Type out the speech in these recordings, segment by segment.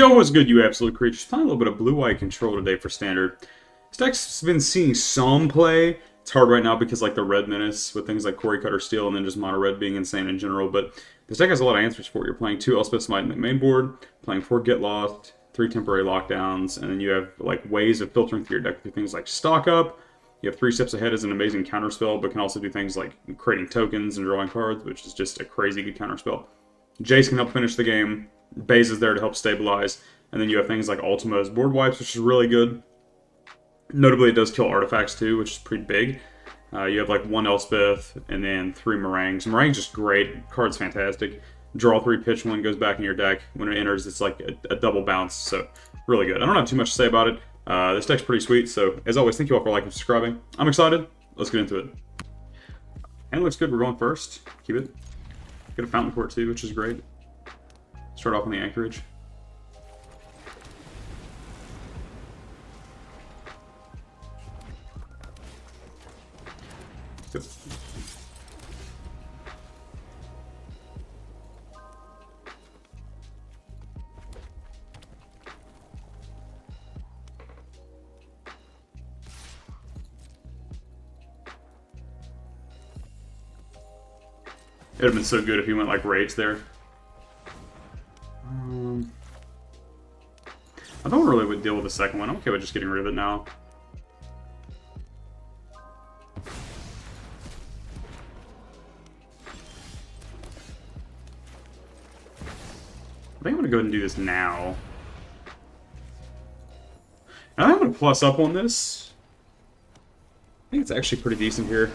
Yo, what's good, you absolute creatures? Playing a little bit of blue-white control today for standard. This deck's been seeing some play. It's hard right now because like the red menace with things like Quarry Cutter Steel and then just mono red being insane in general. But this deck has a lot of answers for it. You're playing 2 Elspeth Smite in the main board, playing 4 Get Lost, 3 temporary lockdowns, and then you have like ways of filtering through your deck through things like Stock Up. You have 3 Steps Ahead as an amazing counterspell, but can also do things like creating tokens and drawing cards, which is just a crazy good counterspell. Jace can help finish the game. Baze is there to help stabilize. And then you have things like Ultima's board wipes, which is really good. Notably, it does kill artifacts too, which is pretty big. You have like 1 Elspeth and then 3 Meringues. Meringue's just great. Card's fantastic. Draw 3, pitch 1, goes back in your deck. When it enters, it's like a double bounce. So, really good. I don't have too much to say about it. This deck's pretty sweet. So, as always, thank you all for liking and subscribing. I'm excited. Let's get into it. And it looks good. We're going first. Keep it. Get a Fountain Court too, which is great. Start off on the Anchorage. Good. It would have been so good if he went like raids there. I don't really would deal with the second one. I'm okay with just getting rid of it now. I think I'm going to go ahead and do this now. And I'm going to plus up on this. I think it's actually pretty decent here.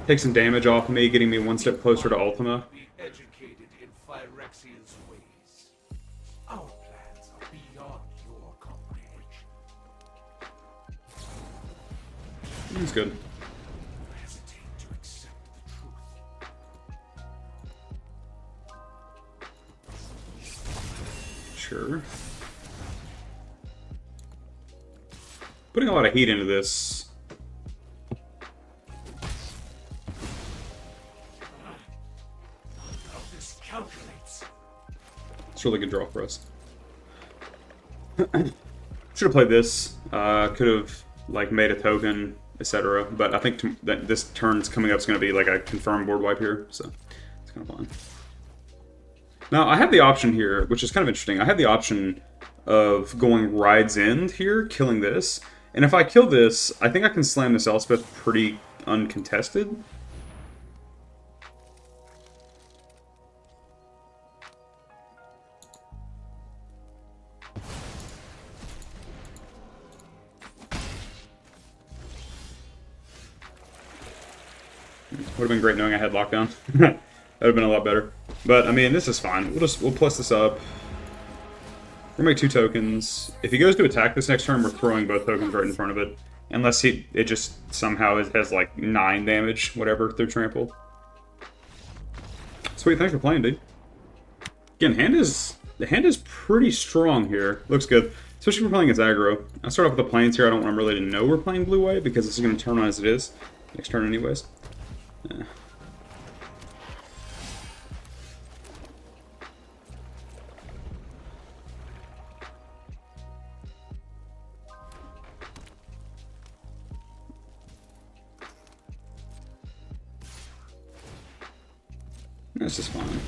Take some damage off of me, getting me 1 step closer to Ultima. Educated in Phyrexian's ways. Our plans are beyond your comprehension. That's good. Hesitate to accept the truth. Sure. Putting a lot of heat into this. This calculates. It's a really good draw for us. Should have played this. Could have like made a token, etc. But I think that this turn's coming up is going to be like a confirmed board wipe here, so it's kind of fun. Now I have the option here, which is kind of interesting. I have the option of going Ride's End here, killing this, and if I kill this, I think I can slam this Elspeth pretty uncontested. Would have been great knowing I had lockdown. That would have been a lot better. But I mean, this is fine. We'll plus this up. We'll make 2 tokens. If he goes to attack this next turn, we're throwing both tokens right in front of it. Unless it just somehow has like 9 damage, whatever, through trample. Sweet, thanks for playing, dude. Again, the hand is pretty strong here. Looks good. Especially if we're playing against aggro. I'll start off with the planes here. I don't want him really to know we're playing blue white because this is going to turn on as it is. Next turn anyways. Yeah. This is fine.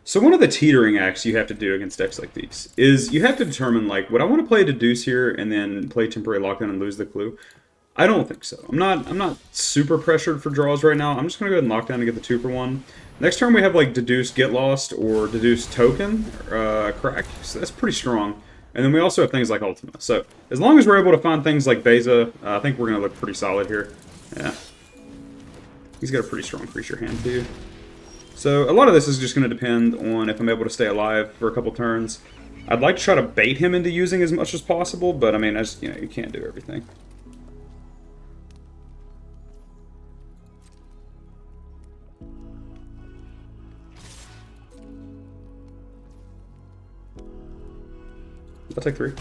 So one of the teetering acts you have to do against decks like these is you have to determine, like, would I want to play Deduce here and then play Temporary Lockdown and lose the clue? I don't think so. I'm not super pressured for draws right now. I'm just going to go ahead and lock down to get the 2 for 1. Next turn we have, like, Deduce Get Lost or Deduce Token, Crack. So that's pretty strong. And then we also have things like Ultima. So as long as we're able to find things like Beza, I think we're going to look pretty solid here. Yeah. He's got a pretty strong creature hand, too. So a lot of this is just going to depend on if I'm able to stay alive for a couple turns. I'd like to try to bait him into using as much as possible, but I mean, you can't do everything. I'll take 3.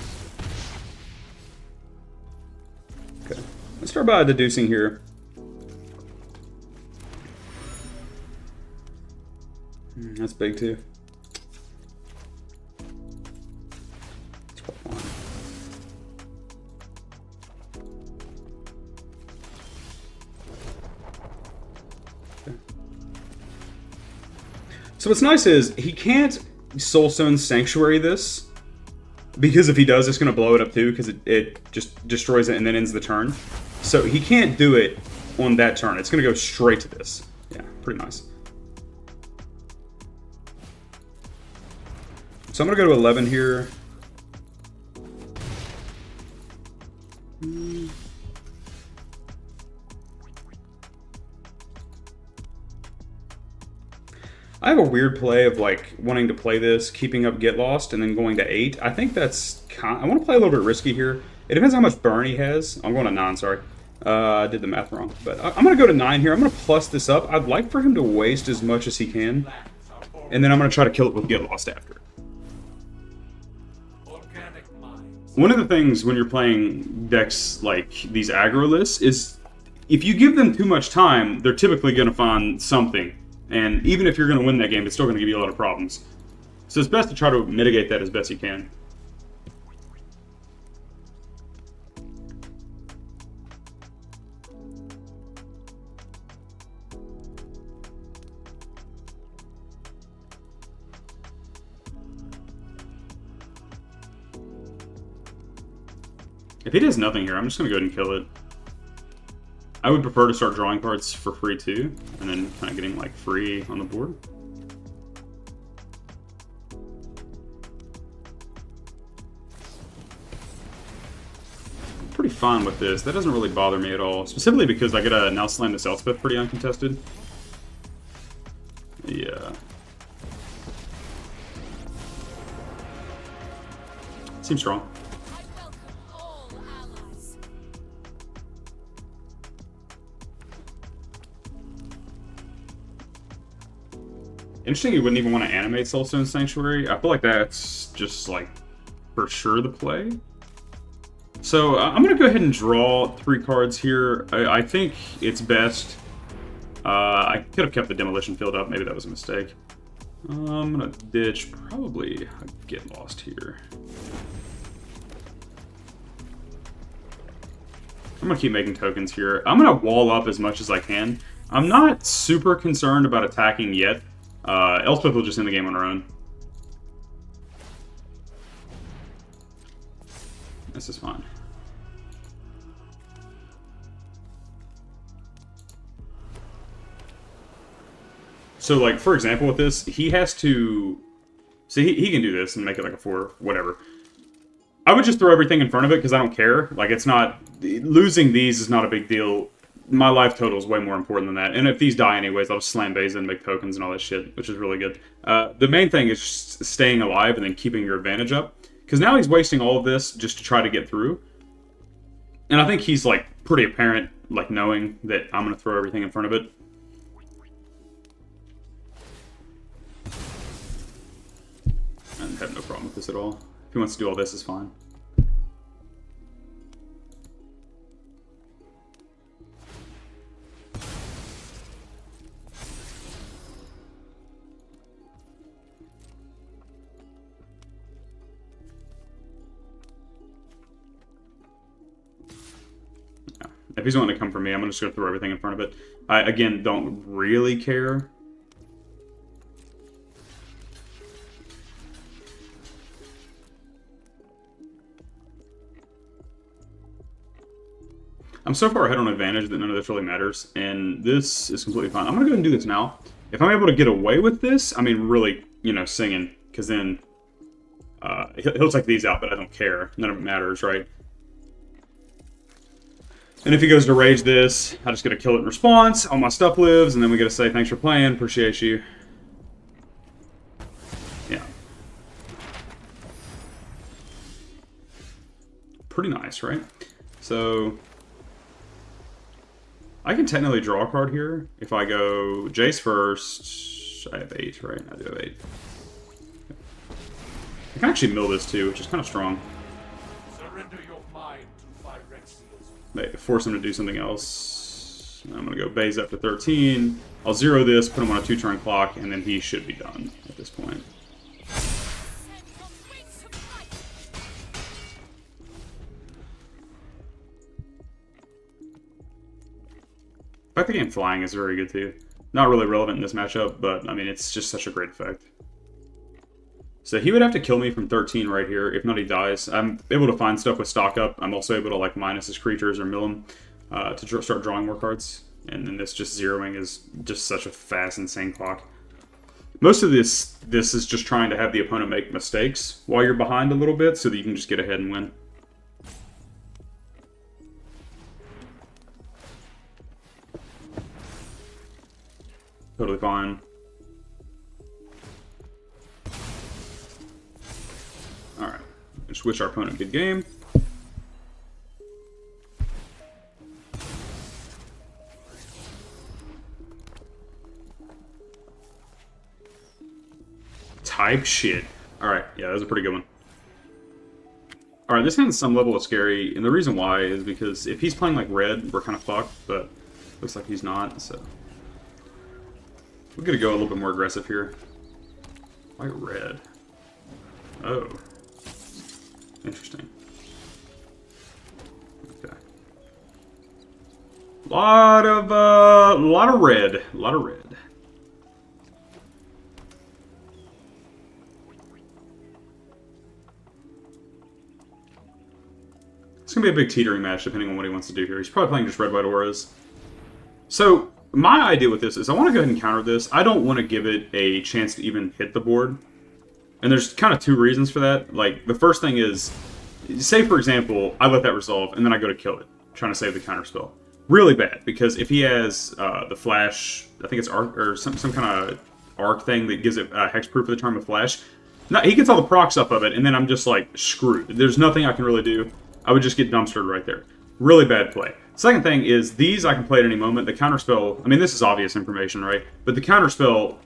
start by deducing here. That's big too. So what's nice is he can't Soulstone Sanctuary this, because if he does, it's going to blow it up too, because it just destroys it and then ends the turn. So he can't do it on that turn. It's going to go straight to this. Yeah, pretty nice. So I'm going to go to 11 here. I have a weird play of like wanting to play this, keeping up Get Lost, and then going to 8. I think that's I want to play a little bit risky here. It depends how much burn he has. I'm going to 9, sorry. I did the math wrong. But I'm going to go to 9 here. I'm going to plus this up. I'd like for him to waste as much as he can. And then I'm going to try to kill it with Get Lost after. One of the things when you're playing decks like these aggro lists is if you give them too much time, they're typically going to find something. And even if you're going to win that game, it's still going to give you a lot of problems. So it's best to try to mitigate that as best you can. If he does nothing here, I'm just going to go ahead and kill it. I would prefer to start drawing cards for free too, and then kind of getting like free on the board. Pretty fine with this. That doesn't really bother me at all, specifically because I get a now slam this Elspeth pretty uncontested. Yeah. Seems strong. Interesting, you wouldn't even want to animate Soulstone Sanctuary. I feel like that's just like for sure the play. So I'm going to go ahead and draw 3 cards here. I think it's best. I could have kept the Demolition Field up. Maybe that was a mistake. I'm going to ditch probably Get Lost here. I'm going to keep making tokens here. I'm going to wall up as much as I can. I'm not super concerned about attacking yet. Elspeth will just end the game on her own. This is fine. So, like, for example, with this, he has to... See, he can do this and make it like a 4, whatever. I would just throw everything in front of it because I don't care. Like, it's not... Losing these is not a big deal. My life total is way more important than that. And if these die anyways, I'll just slam base and make tokens and all that shit, which is really good. The main thing is just staying alive and then keeping your advantage up. Because now he's wasting all of this just to try to get through. And I think he's, like, pretty apparent, like, knowing that I'm going to throw everything in front of it. I have no problem with this at all. If he wants to do all this, it's fine. If he's wanting to come for me, I'm just going to throw everything in front of it. I, again, don't really care. I'm so far ahead on advantage that none of this really matters, and this is completely fine. I'm going to go ahead and do this now. If I'm able to get away with this, I mean, really, you know, singing, because then he'll take these out, but I don't care. None of it matters, right? And if he goes to rage this, I just get to kill it in response. All my stuff lives, and then we get to say thanks for playing, appreciate you. Yeah. Pretty nice, right? So I can technically draw a card here. If I go Jace first, I have 8, right? I do have 8. I can actually mill this too, which is kind of strong. Surrender your mind to Phyrexia's force him to do something else. I'm going to go Baze after 13. I'll 0 this, put him on a 2-turn clock, and then he should be done at this point. The fact the game flying is very good too. Not really relevant in this matchup, but I mean, it's just such a great effect. So he would have to kill me from 13 right here. If not, he dies. I'm able to find stuff with stock up. I'm also able to like minus his creatures or mill him to start drawing more cards. And then this just zeroing is just such a fast, insane clock. Most of this is just trying to have the opponent make mistakes while you're behind a little bit so that you can just get ahead and win. Totally fine. Alright. Just wish our opponent good game. Type shit. Alright, yeah, that was a pretty good one. Alright, this hand's some level of scary, and the reason why is because if he's playing like red, we're kind of fucked, but looks like he's not, so... We're gonna go a little bit more aggressive here. Why red? Oh. Interesting. Okay. Lot of red. A lot of red. It's gonna be a big teetering match depending on what he wants to do here. He's probably playing just red-white auras. So, my idea with this is I want to go ahead and counter this. I don't want to give it a chance to even hit the board. And there's kind of two reasons for that. Like, the first thing is, say for example, I let that resolve, and then I go to kill it, trying to save the counter spell. Really bad, because if he has the flash, I think it's arc, or some kind of arc thing that gives it hexproof for the turn with flash, he gets all the procs up of it, and then I'm just like, screwed. There's nothing I can really do. I would just get dumpstered right there. Really bad play. Second thing is, these I can play at any moment. The counterspell, I mean, this is obvious information, right? But the counterspell,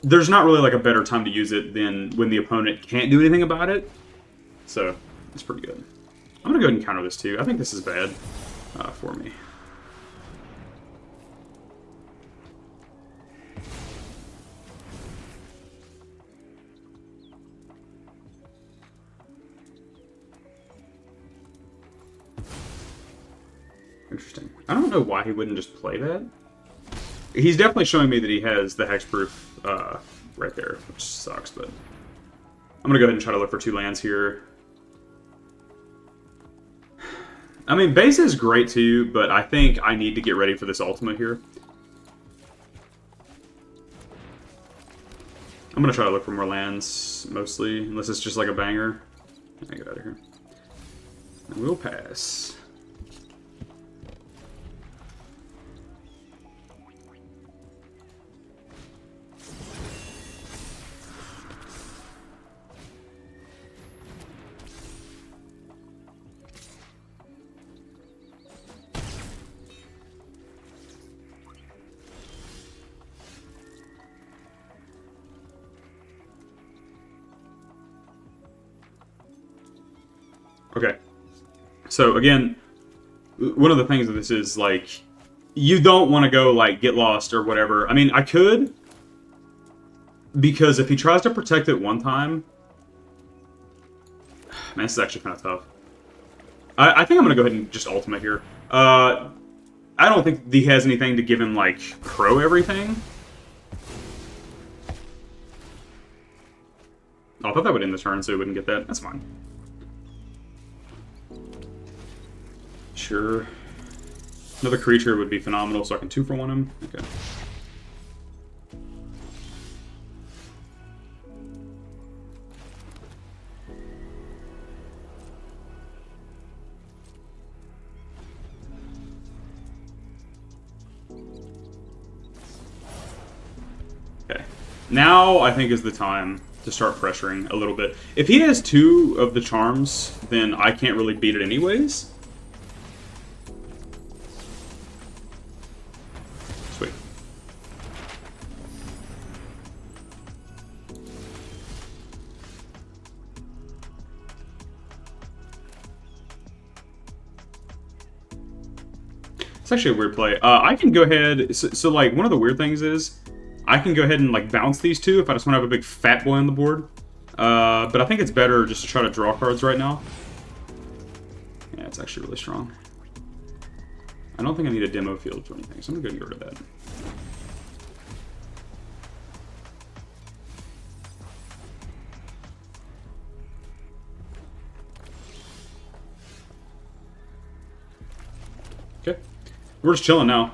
there's not really like a better time to use it than when the opponent can't do anything about it. So, it's pretty good. I'm going to go ahead and counter this too. I think this is bad for me. Interesting. I don't know why he wouldn't just play that. He's definitely showing me that he has the hexproof right there, which sucks, but... I'm gonna go ahead and try to look for 2 lands here. I mean, base is great too, but I think I need to get ready for this ultimate here. I'm gonna try to look for more lands, mostly, unless it's just like a banger. I get out of here. And we'll pass. Okay, so again, one of the things of this is, like, you don't want to go, like, get lost or whatever. I mean, I could, because if he tries to protect it one time... Man, this is actually kind of tough. I think I'm going to go ahead and just ultimate here. I don't think he has anything to give him, like, pro everything. Oh, I thought that would end the turn, so he wouldn't get that. That's fine. Sure. Another creature would be phenomenal, so I can 2-for-1 him. Okay. Okay. Now, I think is the time to start pressuring a little bit. If he has 2 of the charms, then I can't really beat it anyways. Sweet. It's actually a weird play. I can go ahead. So like one of the weird things is I can go ahead and like bounce these two if I just want to have a big fat boy on the board. But I think it's better just to try to draw cards right now. Yeah, it's actually really strong. I don't think I need a demo field for anything, so I'm gonna go get rid of that. Okay, we're just chilling now.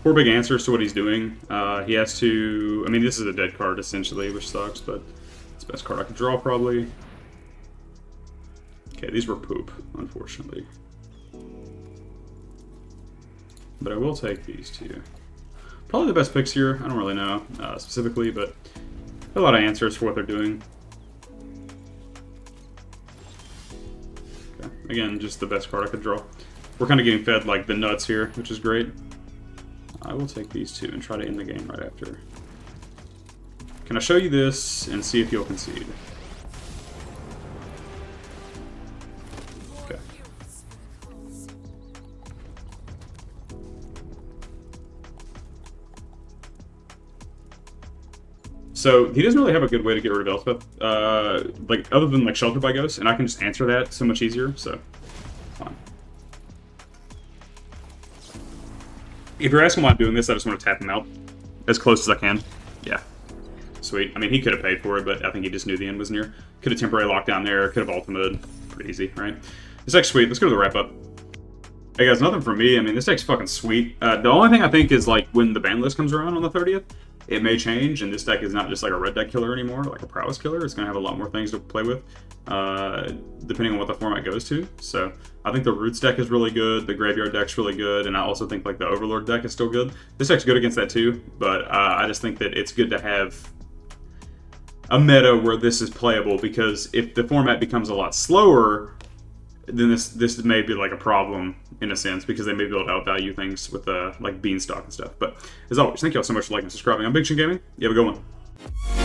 Four big answers to what he's doing. He has to... I mean, this is a dead card, essentially, which sucks, but it's the best card I could draw, probably. Okay, these were poop, unfortunately. But I will take these two. Probably the best picks here. I don't really know specifically, but a lot of answers for what they're doing. Okay, again, just the best card I could draw. We're kind of getting fed, like, the nuts here, which is great. I will take these two and try to end the game right after. Can I show you this and see if you'll concede? Okay. So he doesn't really have a good way to get rid of Elspeth, like other than like Shelter by Ghost, and I can just answer that so much easier. So fine. If you're asking why I'm doing this, I just want to tap him out as close as I can. Yeah. Sweet. I mean, he could have paid for it, but I think he just knew the end was near. Could have temporary locked down there, could have ultimated. Pretty easy, right? This deck's sweet. Let's go to the wrap-up. Hey guys, nothing for me. I mean, this deck's fucking sweet. The only thing I think is, like, when the ban list comes around on the 30th, it may change, and this deck is not just like a red deck killer anymore, like a prowess killer. It's going to have a lot more things to play with, depending on what the format goes to. So I think the Roots deck is really good, the Graveyard deck's really good, and I also think like the Overlord deck is still good. This deck's good against that too, but I just think that it's good to have a meta where this is playable, because if the format becomes a lot slower, then this may be like a problem in a sense, because they may be able to outvalue things with like Beanstalk and stuff. But as always, thank you all so much for liking and subscribing. I'm Big Shin Gaming. You have a good one.